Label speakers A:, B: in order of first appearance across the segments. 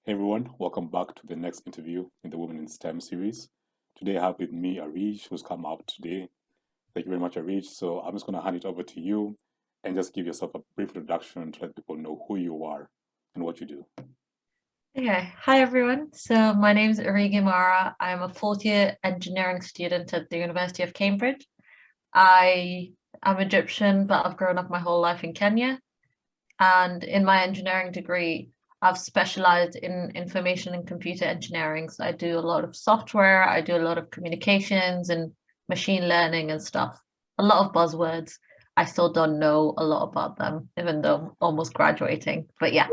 A: Hey everyone, welcome back to the next interview in the Women in STEM series. Today I have with me Arish, who's come out today. Thank you very much, Arish. So I'm just going to hand it over to you and just give yourself a brief introduction to let people know who you are and what you do.
B: Okay, hi everyone. So my name is Origi Mara. I'm a fourth year engineering student at the University of Cambridge. I am Egyptian, but I've grown up my whole life in Kenya. And in my engineering degree, I've specialized in information and computer engineering. So I do a lot of software, I do a lot of communications and machine learning and stuff. A lot of buzzwords. I still don't know a lot about them, even though I'm almost graduating. But yeah.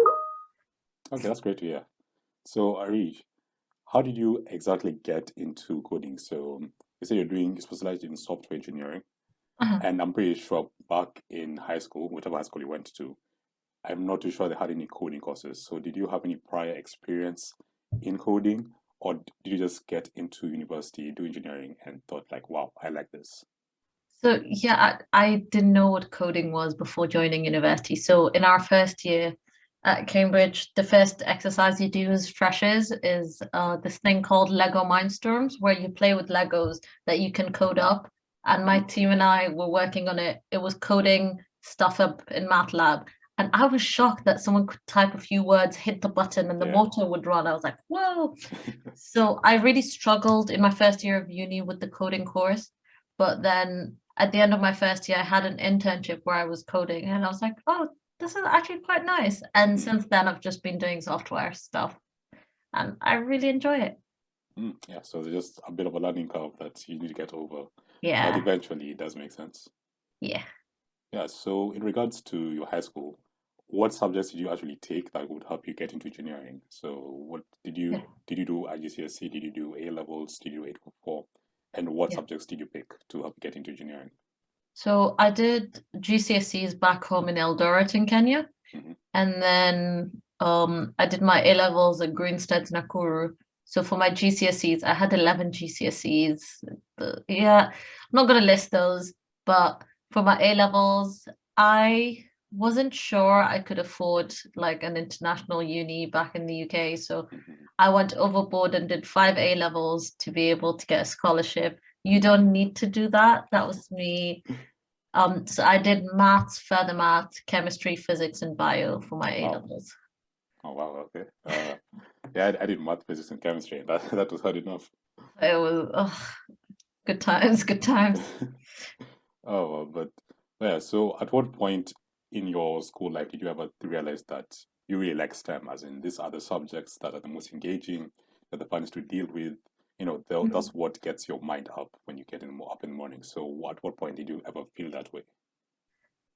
A: Okay, that's great to hear. So Arish, how did you exactly get into coding? So you say you specialized in software engineering, and I'm pretty sure back in high school, whichever high school you went to, I'm not too sure they had any coding courses. So did you have any prior experience in coding, or did you just get into university, do engineering, and thought like, wow, I like this?
B: So yeah, I didn't know what coding was before joining university. So in our first year at Cambridge, the first exercise you do as freshers is this thing called Lego Mindstorms, where you play with Legos that you can code up. And my
A: Mhm.
B: team and I were working on it. It was coding stuff up in MATLAB. And I was shocked that someone could type a few words, hit the button, and the
A: Yeah.
B: motor would run. I was like, whoa. So I really struggled in my first year of uni with the coding course. But then at the end of my first year, I had an internship where I was coding, and I was like, oh, this is actually quite nice. And
A: Mm,
B: since then, I've just been doing software stuff, and I really enjoy it.
A: yeah. So it's just a bit of a learning curve that you need to get over, but
B: Yeah,
A: eventually it does make sense.
B: yeah.
A: Yeah. So in regards to your high school, what subjects did you actually take that would help you get into engineering? So what
B: Yeah,
A: did you do at GCSE? Did you do A levels? Did you do 844? And what
B: yeah.
A: subjects did you pick to help you get into engineering?
B: So I did GCSEs back home in Eldoret in Kenya,
A: Hmm.
B: and then I did my A levels at Greenstead Nakuru. So for my GCSEs, I had 11 GCSEs. Yeah, I'm not gonna list those, but for my A levels, I wasn't sure I could afford like an international uni back in the UK. So
A: Hmm.
B: I went overboard and did five A levels to be able to get a scholarship. You don't need to do that. That was me. So I did maths, further maths, chemistry, physics, and bio for my
A: Oh
B: A
A: wow.
B: levels.
A: Oh wow. Okay. Yeah, I did math, physics, and chemistry. That was hard enough.
B: It was good times, good times.
A: Oh well, but yeah. So, at what point in your school life did you ever realize that you really like STEM? As in, these are the subjects that are the most engaging, that the funnest to deal with. That's what gets your mind up when you get up in the morning. So, at what point did you ever feel that way?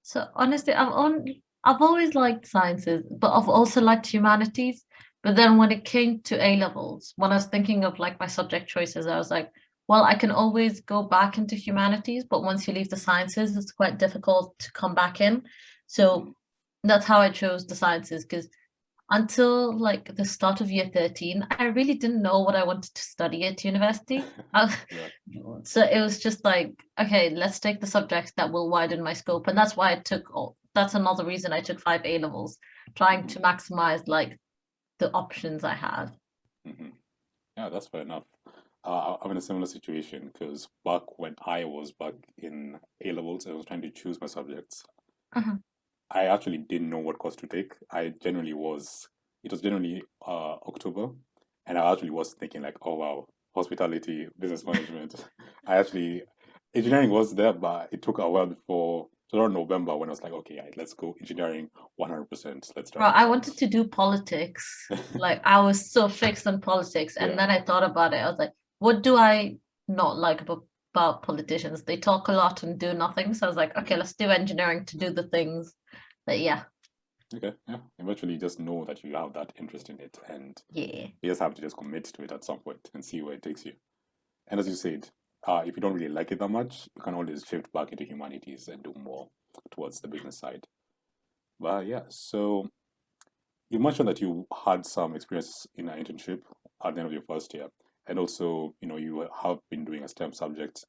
B: So honestly, I've always liked sciences, but I've also liked humanities. But then when it came to A levels, when I was thinking of like my subject choices, I was like, well, I can always go back into humanities, but once you leave the sciences, it's quite difficult to come back in.
A: Hmm.
B: So that's how I chose the sciences because until like the start of year 13, I really didn't know what I wanted to study at university.
A: Yeah.
B: So it was just like, okay, let's take the subjects that will widen my scope. And that's why I took, that's another reason I took five A levels, trying
A: Hmm.
B: to maximize like the options I had.
A: Hmm. Yeah, that's fair enough. I'm in a similar situation because back when I was back in A levels, I was trying to choose my subjects.
B: Uh-huh.
A: I actually didn't know what course to take. It was generally October, and I actually was thinking like, oh wow, hospitality, business management. Engineering was there, but it took a while before, so around November when I was like, okay, right, let's go engineering 100%. Let's
B: Bro,
A: try
B: I
A: this
B: wanted
A: out.
B: to do politics. Like I was so fixed on politics. And
A: Yeah.
B: then I thought about it. I was like, what do I not like about politicians? They talk a lot and do nothing. So I was like, okay,
A: Hmm.
B: let's do engineering to do the things that, yeah,
A: Okay. Yeah. Eventually, you just know that you have that interest in it, and
B: yeah.
A: you just have to just commit to it at some point and see where it takes you. And as you said, if you don't really like it that much, you can always shift back into humanities and do more towards the business side. But yeah, so you mentioned that you had some experience in an internship at the end of your first year, and also, you have been doing a STEM subject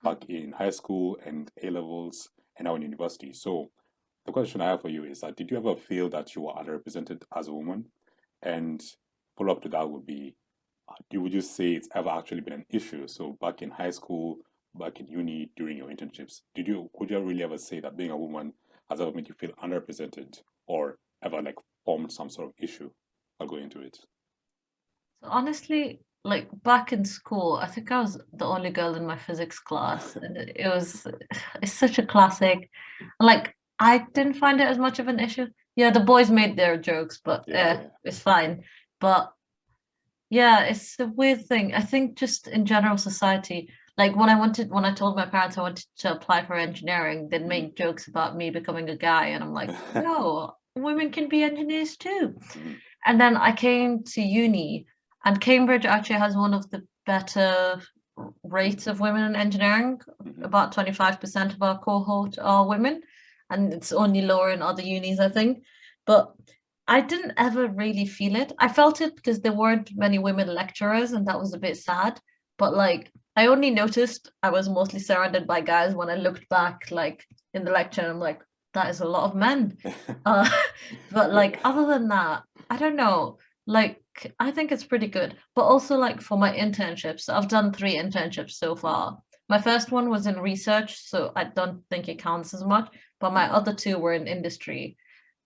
A: back in high school and A levels, and now in university. So the question I have for you is that did you ever feel that you were underrepresented as a woman? And follow-up to that would be, would you say it's ever actually been an issue? So back in high school, back in uni, during your internships, could you really ever say that being a woman has ever made you feel underrepresented or ever like formed some sort of issue while going into it?
B: So honestly, like back in school, I think I was the only girl in my physics class, and it's such a classic. Like I didn't find it as much of an issue. Yeah, the boys made their jokes, but
A: Yeah,
B: it's fine. But yeah, it's a weird thing. I think just in general society, like when I told my parents I wanted to apply for engineering, they
A: yeah.
B: made jokes about me becoming a guy, and I'm like,
A: Mhm.
B: no, women can be engineers too.
A: Mhm.
B: And then I came to uni, and Cambridge actually has one of the better rates of women in engineering.
A: Mhm.
B: About 25% of our cohort are women, and it's only lower in other unis, I think. But I didn't ever really feel it. I felt it because there weren't many women lecturers, and that was a bit sad. But like, I only noticed I was mostly surrounded by guys when I looked back, like in the lecture, and I'm like, that is a lot of men. Uh, but like,
A: Yeah.
B: other than that, I don't know. Like, I think it's pretty good. But also, like, for my internships, I've done 3 internships so
A: Mhm.
B: far. My first one was in research, so I don't think it counts as much. But my
A: Mhm.
B: other 2 were in industry.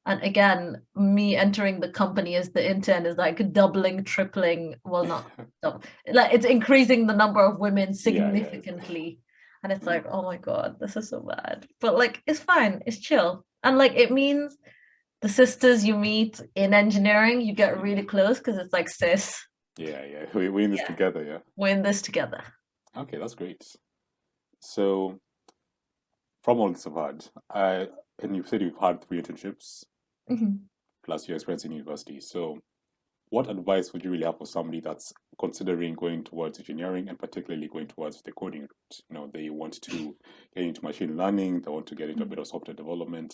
B: And again, me entering the company as the intern is like doubling, tripling, well, not double, like it's increasing the number of women
A: Yeah, yeah.
B: significantly. And it's
A: Mhm.
B: like, oh my God, this is so bad. But like, it's fine, it's chill. And like, it means the sisters you meet in engineering, you get
A: Mhm.
B: really close because it's like, sis,
A: Yeah, yeah. We're in this
B: yeah,
A: together, yeah.
B: we're in this together.
A: Okay, that's great. So from all this I've had, and you've said you've had 3 internships
B: Mhm.
A: plus your experience in university. So what advice would you really have for somebody that's considering going towards engineering and particularly going towards the coding route? You know, they want to get into machine learning, they want to get into a bit of software development.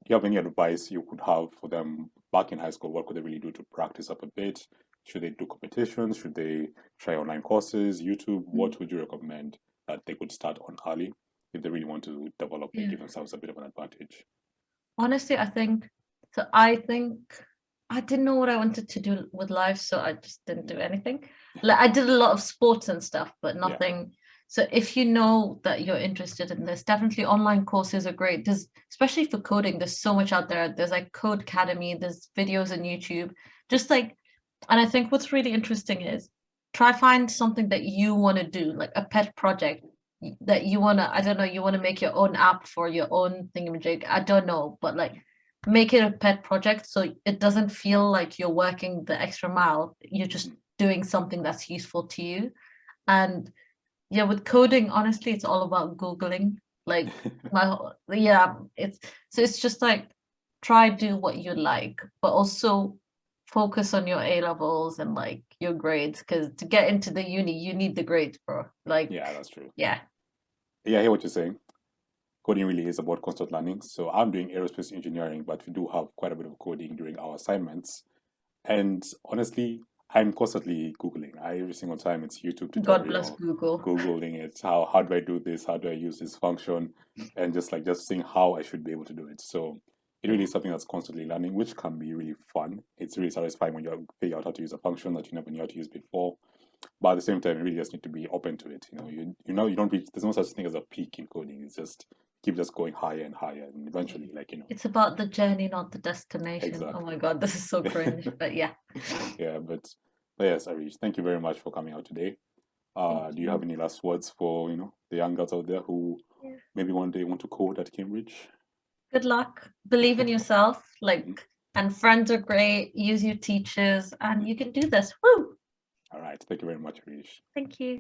A: Do you have any advice you could have for them back in high school? What could they really do to practice up a bit? Should they do competitions? Should they try online courses, YouTube?
B: Mhm.
A: What would you recommend that they could start on early if they really want to develop and
B: Yeah.
A: give themselves a bit of an advantage?
B: Honestly, I think I didn't know what I wanted to do with life, so I just didn't do anything. Like I did a lot of sports and stuff, but
A: Yeah.
B: nothing. So if you know that you're interested in this, definitely online courses are great. There's especially for coding, there's so much out there. There's like Code Academy, there's videos on YouTube. Just like, and I think what's really interesting is try find something that you want to do, like a pet project that you want to, I don't know, you want to make your own app for your own thingamajig. I don't know, but like make it a pet project so it doesn't feel like you're working the extra mile. You're just
A: Mhm.
B: doing something that's useful to you. And yeah, with coding, honestly, it's all about Googling. Like yeah, it's just like try do what you like, but also focus on your A levels and like your grades, because to get into the uni, you need the grades, bro. Like,
A: Yeah, that's true.
B: yeah.
A: Yeah, I hear what you're saying. Coding really is about constant learning. So I'm doing aerospace engineering, but we do have quite a bit of coding during our assignments. And honestly, I'm constantly Googling. Every single time it's YouTube
B: God bless
A: tutorial,
B: Google.
A: Googling it. How do I do this? How do I use this function? And just seeing how I should be able to do it. So it really
B: Yeah.
A: is something that's constantly learning, which can be really fun. It's really satisfying when you figure out how to use a function that you never knew how to use before. But at the same time, you really just need to be open to it. You don't reach. There's no such thing as a peak in coding. It's just keep just going higher and higher, and eventually,
B: It's about the journey, not the destination. Oh my
A: exactly.
B: God, this is so cringe. But yeah,
A: Yeah, but yes, Arish, thank you very much for coming out today.
B: thank
A: Do you have
B: you.
A: any last words for the young girls out there who
B: Yeah.
A: maybe one day want to code at Cambridge?
B: Good luck. Believe in yourself.
A: Mhm,
B: And friends are great. Use your teachers, and
A: mhm.
B: you can do this. Woo!
A: All right, thank you very much, Arish.
B: Thank you.